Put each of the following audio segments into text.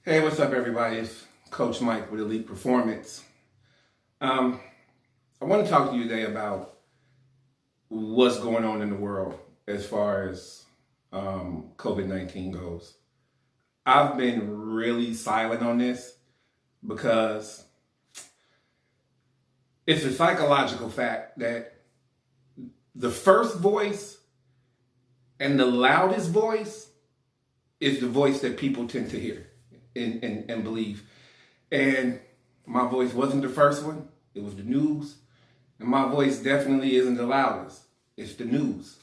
Hey, what's up, everybody? It's Coach Mike with Elite Performance. I want to talk to you today about what's going on in the world as far as COVID-19 goes. I've been really silent on this because it's a psychological fact that the first voice and the loudest voice is the voice that people tend to hear and believe. And my voice wasn't the first one. It was the news. And my voice definitely isn't the loudest. It's the news.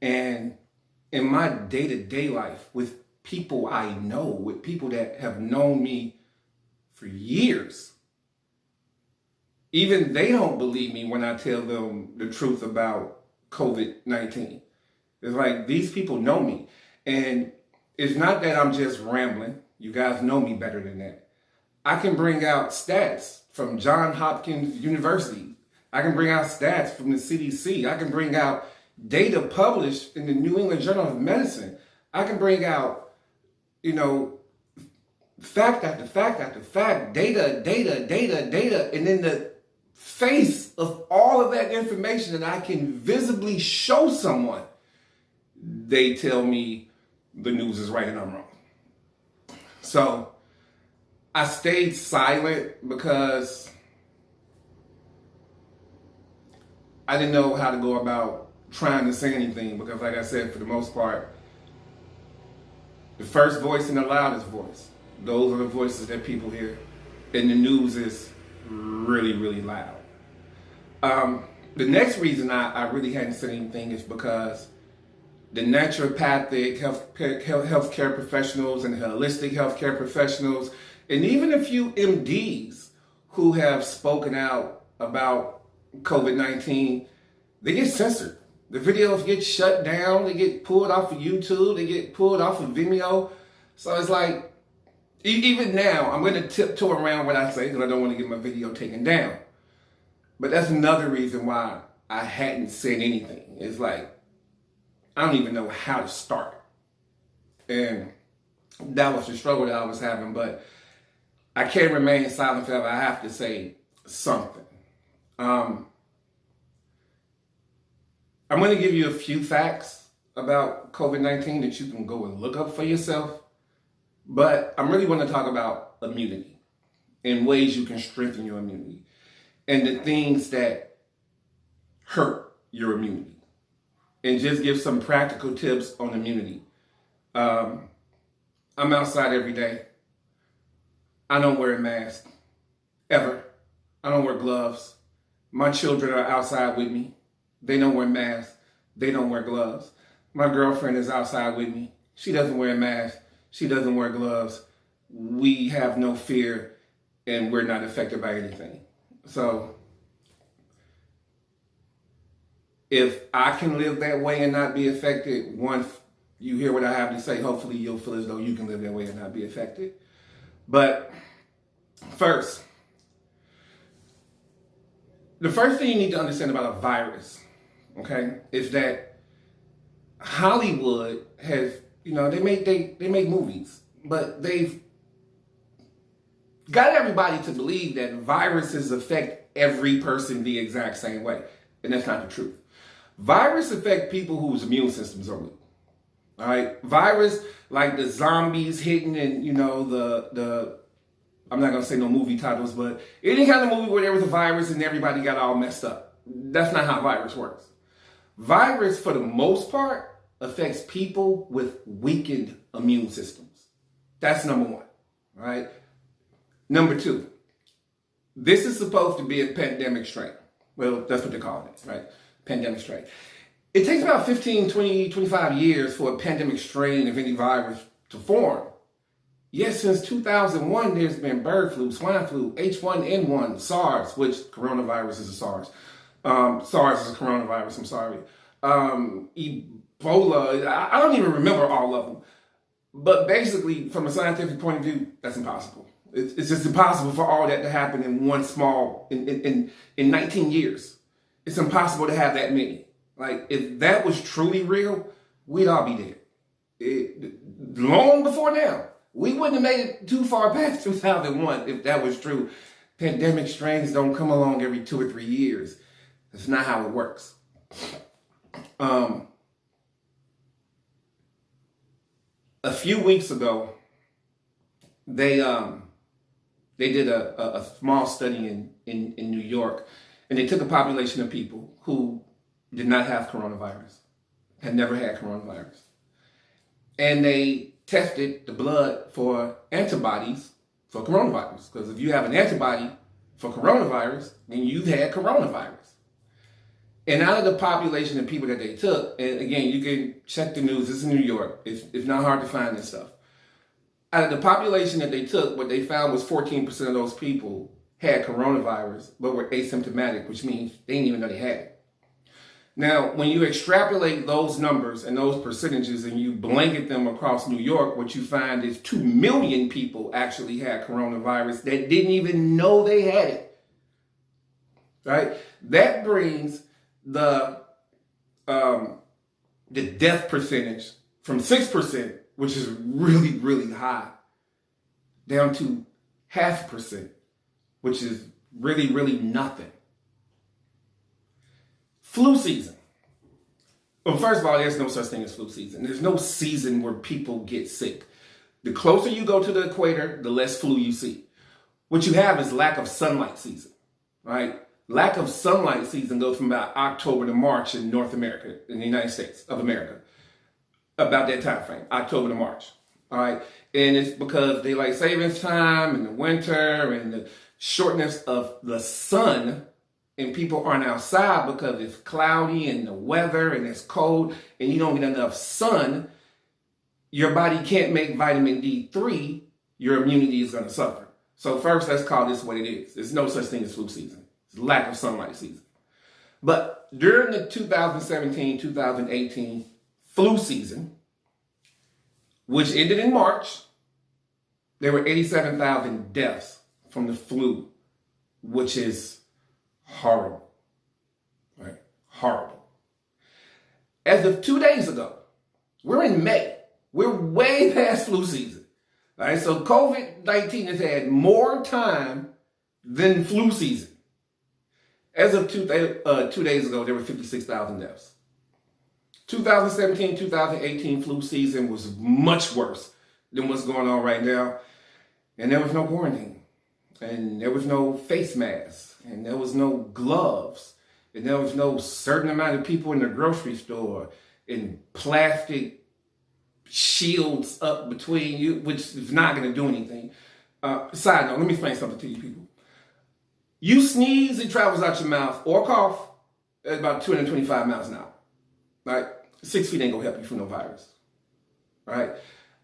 And in my day-to-day life with people I know, with people that have known me for years, even they don't believe me when I tell them the truth about COVID-19. It's like these people know me. And it's not that I'm just rambling. You guys know me better than that. I can bring out stats from Johns Hopkins University. I can bring out stats from the CDC. I can bring out data published in the New England Journal of Medicine. I can bring out, fact after fact after fact, data, and in the face of all of that information that I can visibly show someone, they tell me the news is right and I'm wrong. So I stayed silent because I didn't know how to go about trying to say anything because, like I said, for the most part, the first voice and the loudest voice, those are the voices that people hear, and the news is really, really loud. The next reason I really hadn't said anything is because the naturopathic healthcare professionals and the holistic healthcare professionals, and even a few MDs who have spoken out about COVID-19, they get censored. The videos get shut down. They get pulled off of YouTube. They get pulled off of Vimeo. So it's like, even now, I'm going to tiptoe around what I say because I don't want to get my video taken down. But that's another reason why I hadn't said anything. It's like, I don't even know how to start. And that was the struggle that I was having. But I can't remain silent forever. I have to say something. I'm going to give you a few facts about COVID-19 that you can go and look up for yourself. But I'm really going to talk about immunity and ways you can strengthen your immunity and the things that hurt your immunity. And just give some practical tips on immunity. I'm outside every day. I don't wear a mask, ever. I don't wear gloves. My children are outside with me. They don't wear masks. They don't wear gloves. My girlfriend is outside with me. She doesn't wear a mask. She doesn't wear gloves. We have no fear, and we're not affected by anything. So if I can live that way and not be affected, once you hear what I have to say, hopefully you'll feel as though you can live that way and not be affected. But first, the first thing you need to understand about a virus, okay, is that Hollywood has, they make movies, but they've got everybody to believe that viruses affect every person the exact same way. And that's not the truth. Virus affect people whose immune systems are weak. All right, virus like the zombies hitting and the I'm not gonna say no movie titles, but any kind of movie where there was a virus and everybody got all messed up. That's not how virus works. Virus, for the most part, affects people with weakened immune systems. That's number one. All right. Number two, this is supposed to be a pandemic strain. Well, that's what they're calling it, right? Pandemic strain. It takes about 15, 20, 25 years for a pandemic strain of any virus to form. Yes, since 2001, there's been bird flu, swine flu, H1N1, SARS, which coronavirus is a SARS. SARS is a coronavirus, I'm sorry. Ebola, I don't even remember all of them. But basically, from a scientific point of view, that's impossible. It's just impossible for all that to happen in in 19 years. It's impossible to have that many. Like, if that was truly real, we'd all be dead. Long before now. We wouldn't have made it too far past 2001 if that was true. Pandemic strains don't come along every 2 or 3 years. That's not how it works. A few weeks ago, they did a small study in New York, and they took a population of people who did not have coronavirus, had never had coronavirus. And they tested the blood for antibodies for coronavirus. Because if you have an antibody for coronavirus, then you've had coronavirus. And out of the population of people that they took, and again, you can check the news, this is New York, it's not hard to find this stuff. Out of the population that they took, what they found was 14% of those people had coronavirus, but were asymptomatic, which means they didn't even know they had it. Now, when you extrapolate those numbers and those percentages and you blanket them across New York, what you find is 2 million people actually had coronavirus that didn't even know they had it. Right? That brings the death percentage from 6%, which is really, really high, down to 0.5%, which is really, really nothing. Flu season. Well, first of all, there's no such thing as flu season. There's no season where people get sick. The closer you go to the equator, the less flu you see. What you have is lack of sunlight season, right? Lack of sunlight season goes from about October to March in North America, in the United States of America. About that time frame, October to March, all right? And it's because daylight savings time and the winter and the shortness of the sun, and people aren't outside because it's cloudy and the weather and it's cold and you don't get enough sun, your body can't make vitamin D3, your immunity is going to suffer. So first, let's call this what it is. There's no such thing as flu season. It's lack of sunlight season. But during the 2017-2018 flu season, which ended in March, there were 87,000 deaths from the flu, which is horrible, right? Horrible. As of 2 days ago, we're in May. We're way past flu season, all right? So COVID-19 has had more time than flu season. As of 2 days ago, there were 56,000 deaths. 2017-2018 flu season was much worse than what's going on right now. And there was no quarantine. And there was no face masks. And there was no gloves. And there was no certain amount of people in the grocery store and plastic shields up between you, which is not going to do anything. Side note, let me explain something to you people. You sneeze, it travels out your mouth, or cough at about 225 miles an hour. Right? 6 feet ain't gonna help you from no virus. Right?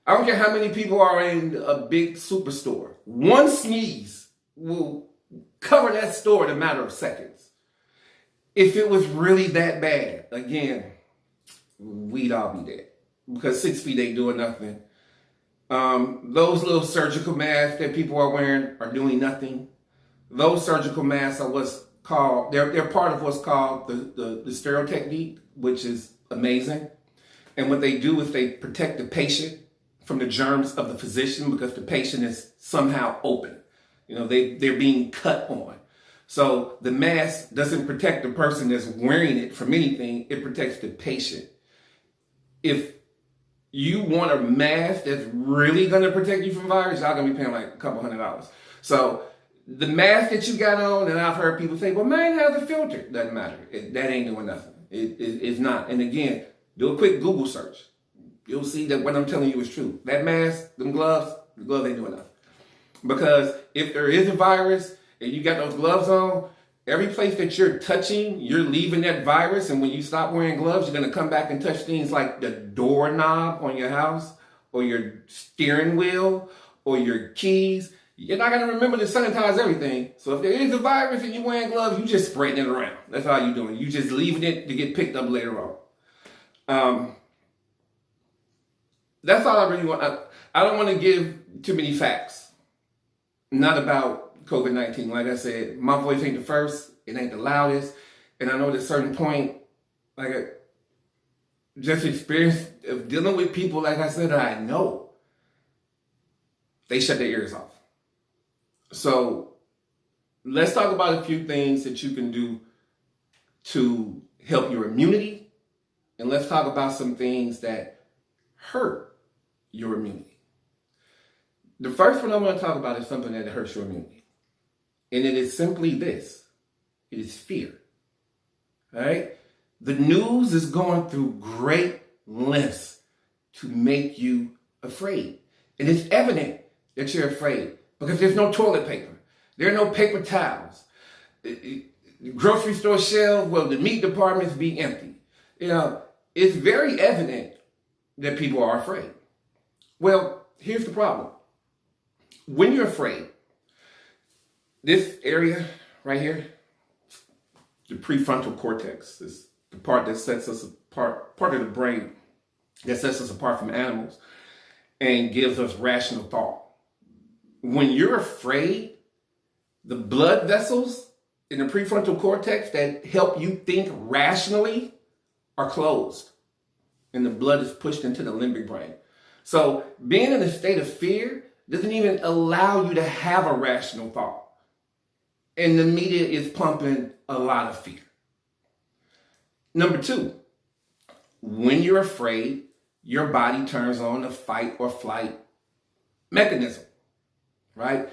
I don't care how many people are in a big superstore. One sneeze will cover that store in a matter of seconds. If it was really that bad, again, we'd all be dead. Because 6 feet ain't doing nothing. Those little surgical masks that people are wearing are doing nothing. Those surgical masks are what's called, they're part of what's called the sterile technique, which is amazing. And what they do is they protect the patient from the germs of the physician because the patient is somehow open. You know, they're being cut on. So the mask doesn't protect the person that's wearing it from anything. It protects the patient. If you want a mask that's really going to protect you from virus, y'all going to be paying like a couple $100. So the mask that you got on, and I've heard people say, well, mine has a filter. Doesn't matter. That ain't doing nothing. It's not. And again, do a quick Google search. You'll see that what I'm telling you is true. That mask, them gloves, the gloves ain't doing nothing. Because if there is a virus and you got those gloves on, every place that you're touching, you're leaving that virus. And when you stop wearing gloves, you're going to come back and touch things like the doorknob on your house or your steering wheel or your keys. You're not going to remember to sanitize everything. So if there is a virus and you're wearing gloves, you just spraying it around. That's all you're doing. You just leaving it to get picked up later on. That's all I really want. I don't want to give too many facts. Not about COVID-19. Like I said, my voice ain't the first. It ain't the loudest. And I know at a certain point, like just experience of dealing with people, like I said, that I know. they shut their ears off. So let's talk about a few things that you can do to help your immunity. And let's talk about some things that hurt your immunity. The first one I'm going to talk about is something that hurts your immunity. And it is simply this. It is fear. All right? The news is going through great lengths to make you afraid. And it's evident that you're afraid because there's no toilet paper. There are no paper towels. The grocery store shelves, well, the meat departments be empty. You know, it's very evident that people are afraid. Well, here's the problem. When you're afraid, this area right here, the prefrontal cortex, is the part that sets us apart, part of the brain that sets us apart from animals and gives us rational thought. When you're afraid, the blood vessels in the prefrontal cortex that help you think rationally are closed, and the blood is pushed into the limbic brain. So being in a state of fear doesn't even allow you to have a rational thought. And the media is pumping a lot of fear. Number two, when you're afraid, your body turns on the fight or flight mechanism, right?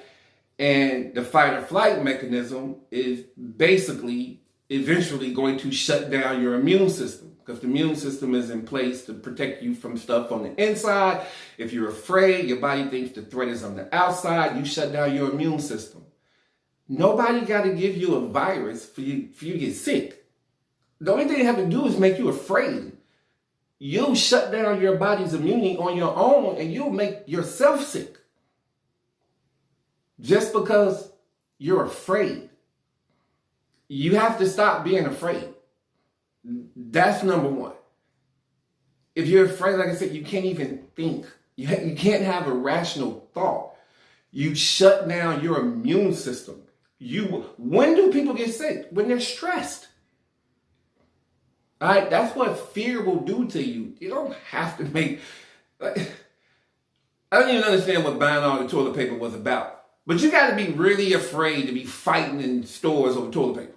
And the fight or flight mechanism is basically eventually going to shut down your immune system because the immune system is in place to protect you from stuff on the inside. If you're afraid, your body thinks the threat is on the outside, you shut down your immune system. Nobody got to give you a virus for you to get sick. The only thing they have to do is make you afraid. You'll shut down your body's immunity on your own and you'll make yourself sick. Just because you're afraid. You have to stop being afraid. That's number one. If you're afraid, like I said, you can't even think. You can't have a rational thought. You shut down your immune system. When do people get sick? When they're stressed. All right, that's what fear will do to you. You don't have to make... I don't even understand what buying all the toilet paper was about. But you got to be really afraid to be fighting in stores over toilet paper.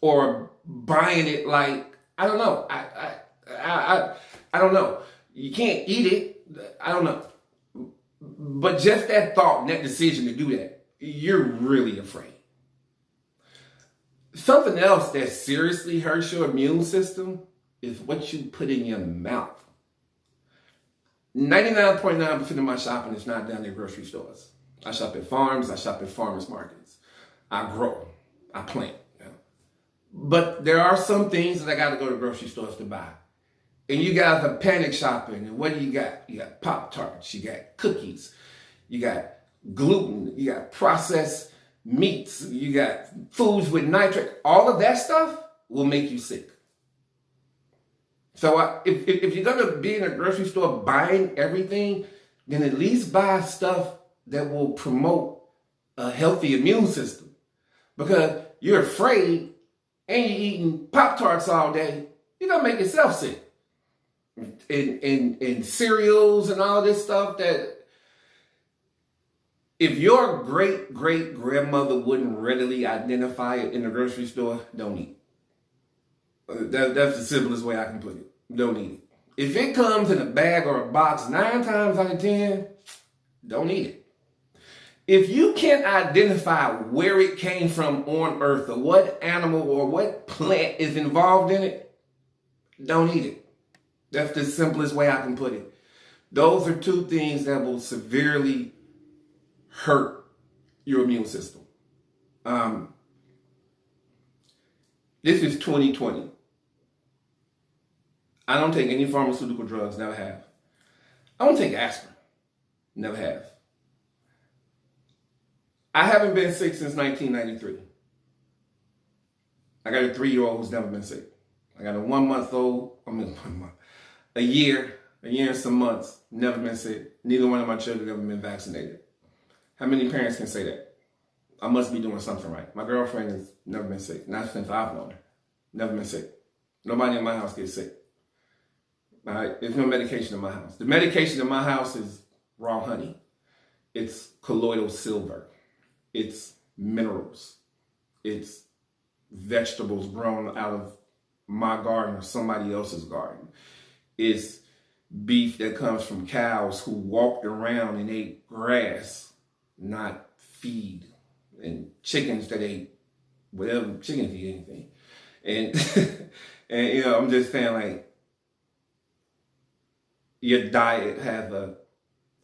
Or buying it like, I don't know. I don't know. You can't eat it. I don't know. But just that thought and that decision to do that, you're really afraid. Something else that seriously hurts your immune system is what you put in your mouth. 99.9% of my shopping is not down at grocery stores. I shop at farms. I shop at farmers markets. I grow. I plant. You know? But there are some things that I got to go to grocery stores to buy. And you guys are panic shopping. And what do you got? You got Pop-Tarts. You got cookies. You got gluten. You got processed meats. You got foods with nitrate. All of that stuff will make you sick. So if you're going to be in a grocery store buying everything, then at least buy stuff that will promote a healthy immune system. Because you're afraid and you're eating Pop-Tarts all day, you're going to make yourself sick. And cereals and all this stuff that if your great-great-grandmother wouldn't readily identify it in the grocery store, don't eat. That's the simplest way I can put it. Don't eat it. If it comes in a bag or a box 9 times out of 10, don't eat it. If you can't identify where it came from on Earth or what animal or what plant is involved in it, don't eat it. That's the simplest way I can put it. Those are 2 things that will severely hurt your immune system. This is 2020. I don't take any pharmaceutical drugs, never have. I don't take aspirin, never have. I haven't been sick since 1993. I got a 3-year-old who's never been sick. I got a 1-month-old, a year and some months, never been sick. Neither one of my children ever been vaccinated. How many parents can say that? I must be doing something right. My girlfriend has never been sick. Not since I've known her. Never been sick. Nobody in my house gets sick. All right? There's no medication in my house. The medication in my house is raw honey. It's colloidal silver. It's minerals. It's vegetables grown out of my garden or somebody else's garden. It's beef that comes from cows who walked around and ate grass, not feed. And chickens that ate whatever, chickens eat anything. And, and I'm just saying, like, your diet has a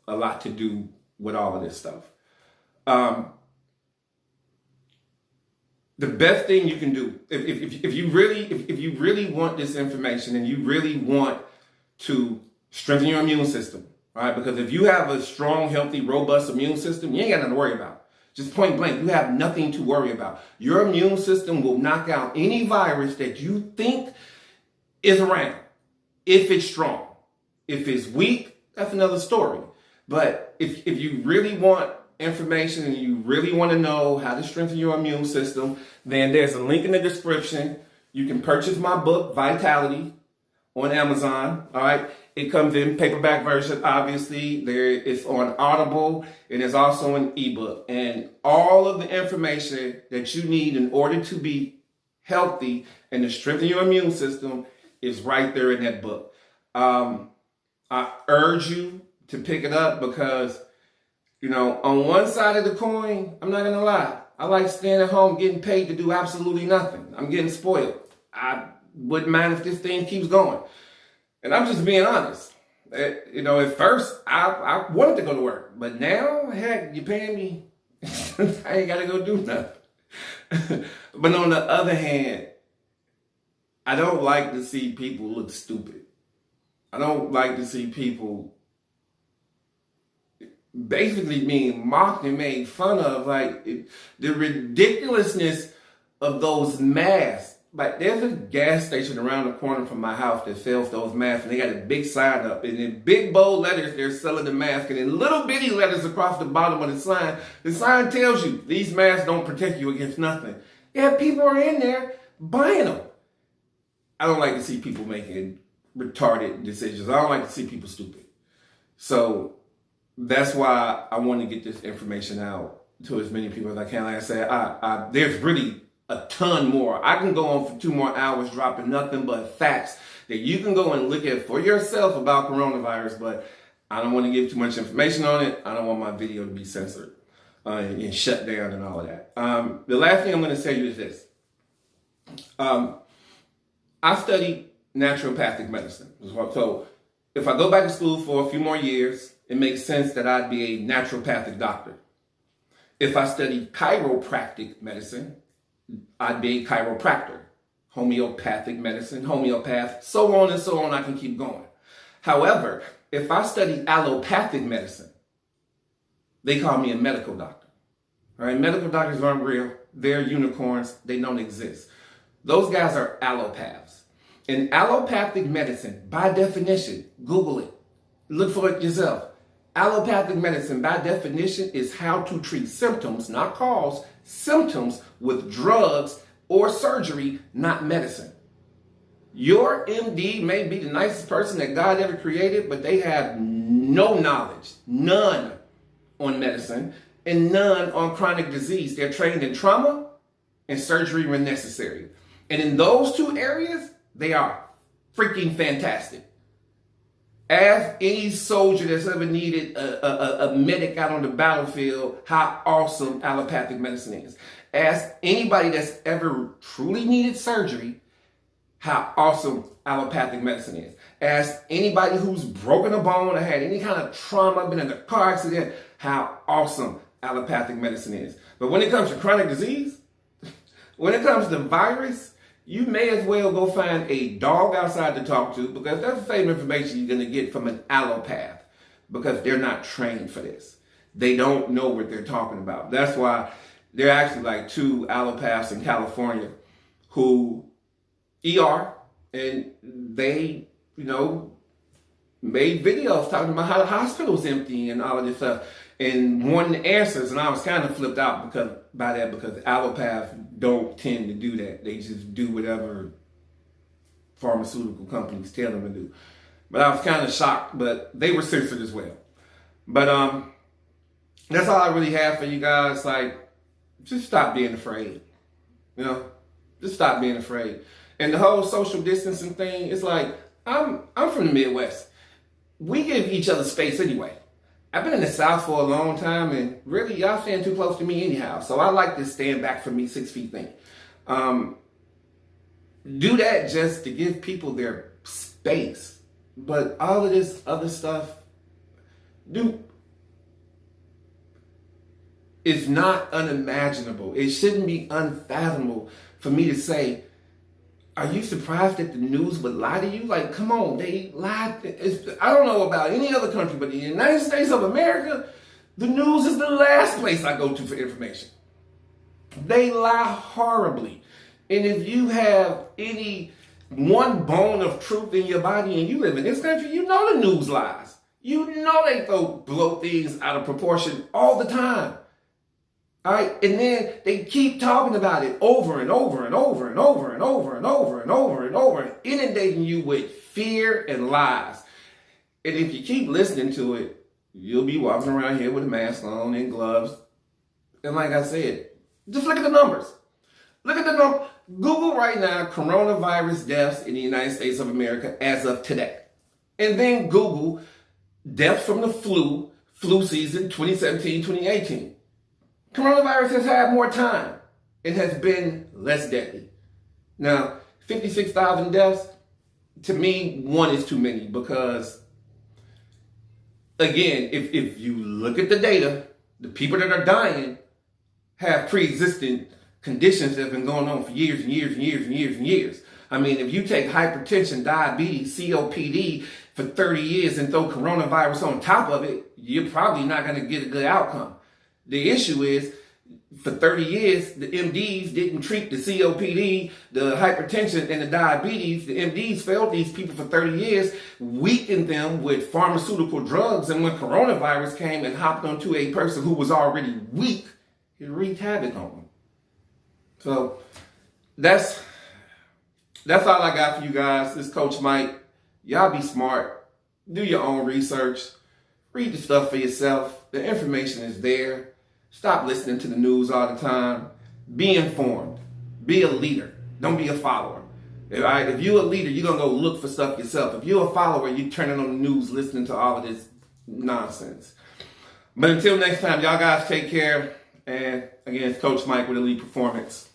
lot to do with all of this stuff. The best thing you can do, if you really want this information and you really want to strengthen your immune system, right? Because if you have a strong, healthy, robust immune system, you ain't got nothing to worry about. Just point blank, you have nothing to worry about. Your immune system will knock out any virus that you think is around, if it's strong. If it's weak, that's another story. But if you really want information and you really want to know how to strengthen your immune system, then there's a link in the description. You can purchase my book, Vitality, on Amazon. All right. It comes in paperback version, obviously. It's on Audible, and it's also an ebook. And all of the information that you need in order to be healthy and to strengthen your immune system is right there in that book. I urge you to pick it up because, on one side of the coin, I'm not going to lie, I like staying at home getting paid to do absolutely nothing. I'm getting spoiled. I wouldn't mind if this thing keeps going. And I'm just being honest. At first, I wanted to go to work. But now, heck, you're paying me. I ain't got to go do nothing. But on the other hand, I don't like to see people look stupid. I don't like to see people basically being mocked and made fun of. Like, the ridiculousness of those masks. Like, there's a gas station around the corner from my house that sells those masks, and they got a big sign up, and in big bold letters they're selling the mask, and in little bitty letters across the bottom of the sign tells you these masks don't protect you against nothing. Yeah, people are in there buying them. I don't like to see people making retarded decisions. I don't like to see people stupid. So that's why I want to get this information out to as many people as I can. Like I said, there's really a ton more. I can go on for 2 more hours dropping nothing but facts that you can go and look at for yourself about coronavirus, but I don't want to give too much information on it. I don't want my video to be censored and shut down and all of that. The last thing I'm going to tell you is this. I studied naturopathic medicine. So if I go back to school for a few more years, it makes sense that I'd be a naturopathic doctor. If I studied chiropractic medicine, I'd be a chiropractor. Homeopathic medicine, homeopath, so on and so on. I can keep going. However, if I studied allopathic medicine, they call me a medical doctor. All right, medical doctors aren't real. They're unicorns. They don't exist. Those guys are allopaths. In allopathic medicine, by definition, Google it. Look for it yourself. Allopathic medicine, by definition, is how to treat symptoms, not cause, symptoms with drugs or surgery, not medicine. Your MD may be the nicest person that God ever created, but they have no knowledge, none on medicine, and none on chronic disease. They're trained in trauma and surgery when necessary. And in those 2 areas, they are freaking fantastic. Ask any soldier that's ever needed a medic out on the battlefield how awesome allopathic medicine is. Ask anybody that's ever truly needed surgery how awesome allopathic medicine is. Ask anybody who's broken a bone or had any kind of trauma, been in a car accident, how awesome allopathic medicine is. But when it comes to chronic disease, when it comes to virus, you may as well go find a dog outside to talk to, because that's the same information you're going to get from an allopath, because they're not trained for this. They don't know what they're talking about. That's why there are actually like 2 allopaths in California who and they, made videos talking about how the hospital's empty and all of this stuff, and wanting answers. And I was kind of flipped out because allopaths don't tend to do that. They just do whatever pharmaceutical companies tell them to do. But I was kind of shocked, but they were censored as well. But That's all I really have for you guys. Like, just stop being afraid. You know, just stop being afraid. And the whole social distancing thing, it's like, I'm from the Midwest. We give each other space anyway. I've been in the South for a long time, and really, y'all stand too close to me anyhow. So I like this stand back from me 6 feet thing. Do that just to give people their space. But all of this other stuff, is not unimaginable. It shouldn't be unfathomable for me to say, are you surprised that the news would lie to you? Like, come on, they lied. I don't know about any other country, but the United States of America, the news is the last place I go to for information. They lie horribly. And if you have any one bone of truth in your body and you live in this country, you know the news lies. You know they blow things out of proportion all the time. All right, and then they keep talking about it over and over and over and over and over and over and over and over, inundating you with fear and lies. And if you keep listening to it, you'll be walking around here with a mask on and gloves. And like I said, just look at the numbers. Look at the number. Google right now coronavirus deaths in the United States of America as of today. And then Google deaths from the flu season 2017-2018. Coronavirus has had more time. It has been less deadly. Now, 56,000 deaths, to me, one is too many because, again, if you look at the data, the people that are dying have pre-existing conditions that have been going on for years and years and years and years and years. I mean, if you take hypertension, diabetes, COPD for 30 years and throw coronavirus on top of it, you're probably not going to get a good outcome. The issue is, for 30 years, the MDs didn't treat the COPD, the hypertension, and the diabetes. The MDs failed these people for 30 years, weakened them with pharmaceutical drugs, and when coronavirus came and hopped onto a person who was already weak, it wreaked havoc on them. So that's all I got for you guys. This is Coach Mike. Y'all be smart. Do your own research. Read the stuff for yourself. The information is there. Stop listening to the news all the time. Be informed. Be a leader. Don't be a follower. If you're a leader, you're going to go look for stuff yourself. If you're a follower, you're turning on the news, listening to all of this nonsense. But until next time, y'all guys take care. And again, it's Coach Mike with Elite Performance.